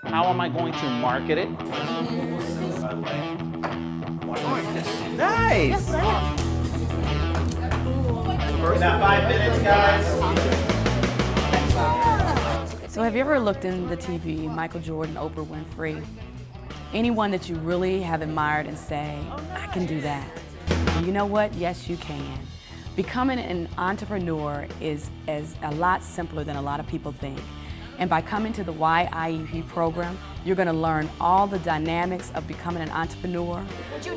How am I going to market it? Nice! We're about 5 minutes, guys. So have you ever looked in the TV, Michael Jordan, Oprah Winfrey? Anyone that you really have admired and say, I can do that. And you know what? Yes, you can. Becoming an entrepreneur is a lot simpler than a lot of people think. And by coming to the YIEP program, you're going to learn all the dynamics of becoming an entrepreneur,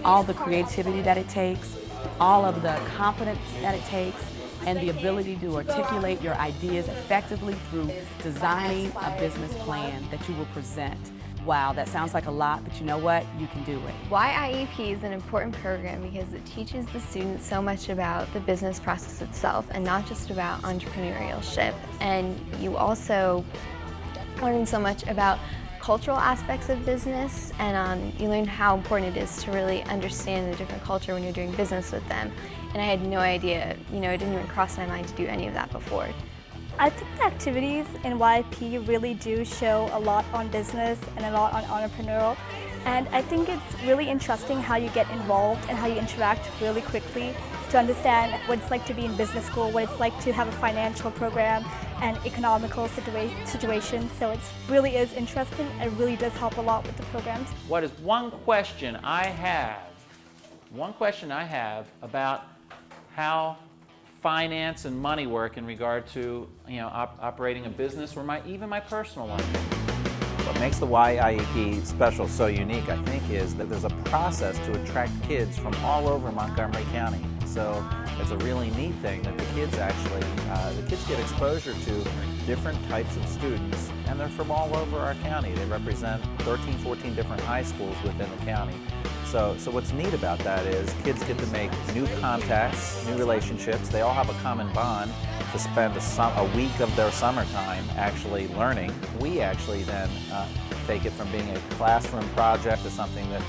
all the creativity that it takes, all of the confidence that it takes, and the ability to articulate your ideas effectively through designing a business plan that you will present. Wow, that sounds like a lot, but you know what? You can do it. YIEP is an important program because it teaches the students so much about the business process itself and not just about entrepreneurship. And you also learn so much about cultural aspects of business, and you learn how important it is to really understand the different culture when you're doing business with them. And I had no idea, it didn't even cross my mind to do any of that before. I think the activities in YIP really do show a lot on business and a lot on entrepreneurial. And I think it's really interesting how you get involved and how you interact really quickly to understand what it's like to be in business school, what it's like to have a financial program and economical situation. So it really is interesting and really does help a lot with the programs. What is one question I have about how finance and money work in regard to operating a business or even my personal life? What makes the YIEP special, so unique, I think, is that there's a process to attract kids from all over Montgomery County. So it's a really neat thing that the kids get exposure to different types of students, and they're from all over our county. They represent 13, 14 different high schools within the county. So what's neat about that is kids get to make new contacts, new relationships. They all have a common bond to spend a week of their summertime actually learning. We actually then take it from being a classroom project to something that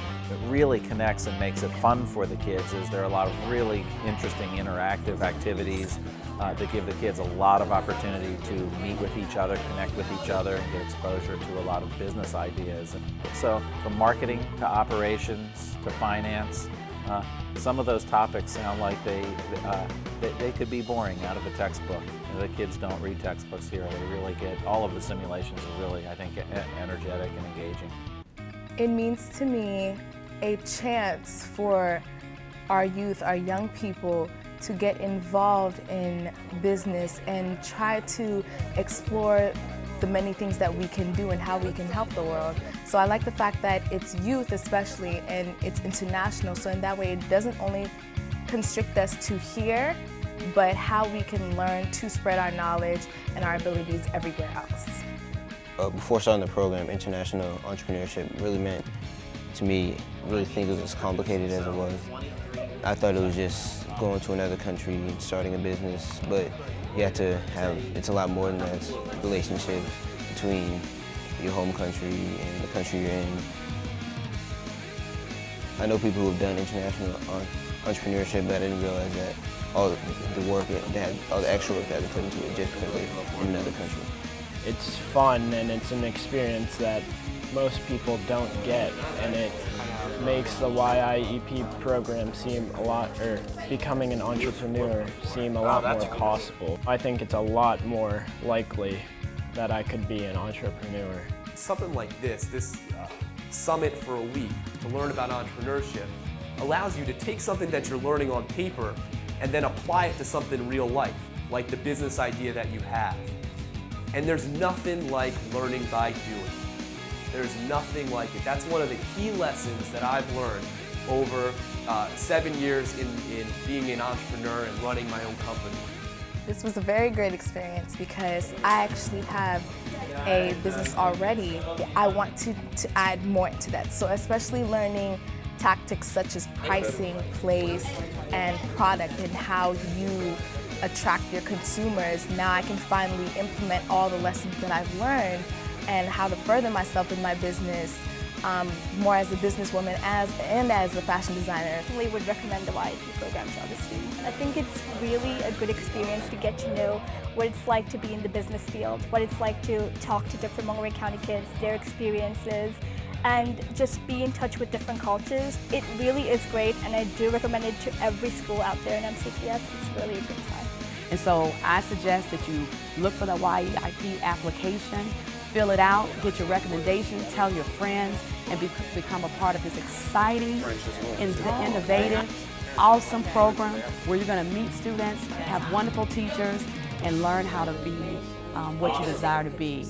really connects and makes it fun for the kids. There are a lot of really interesting interactive activities that give the kids a lot of opportunity to meet with each other, connect with each other, and get exposure to a lot of business ideas. And so from marketing to operations to finance, some of those topics sound like they could be boring out of a textbook. The kids don't read textbooks here. They really get, all of the simulations are really, I think, energetic and engaging. It means to me a chance for our youth, our young people, to get involved in business and try to explore the many things that we can do and how we can help the world. So I like the fact that it's youth especially, and it's international, so in that way it doesn't only constrict us to here, but how we can learn to spread our knowledge and our abilities everywhere else. Before starting the program, international entrepreneurship really meant to me, I really think it was as complicated as it was. I thought it was just going to another country and starting a business, but you have to have, it's a lot more than that. It's relationships between your home country and the country you're in. I know people who have done international entrepreneurship, but I didn't realize that all the work, all the extra work that they put into it just because they're in another country. It's fun and it's an experience that most people don't get, and it makes the YIEP program seem a lot, or becoming an entrepreneur seem a lot more possible. I think it's a lot more likely that I could be an entrepreneur. Something like this summit for a week to learn about entrepreneurship allows you to take something that you're learning on paper and then apply it to something real life, like the business idea that you have. And there's nothing like learning by doing. There's nothing like it. That's one of the key lessons that I've learned over 7 years in being an entrepreneur and running my own company. This was a very great experience because I actually have a business already. I want to add more to that. So especially learning tactics such as pricing, place, and product, and how you attract your consumers. Now I can finally implement all the lessons that I've learned and how to further myself in my business more as a businesswoman and as a fashion designer. Definitely would recommend the YAP program to other students. I think it's really a good experience to get to know what it's like to be in the business field, what it's like to talk to different Montgomery County kids, their experiences, and just be in touch with different cultures. It really is great, and I do recommend it to every school out there in MCPS. It's really a good time. And so I suggest that you look for the YEIP application, fill it out, get your recommendation, tell your friends, and become a part of this exciting, innovative, awesome program where you're going to meet students, have wonderful teachers, and learn how to be what you desire to be.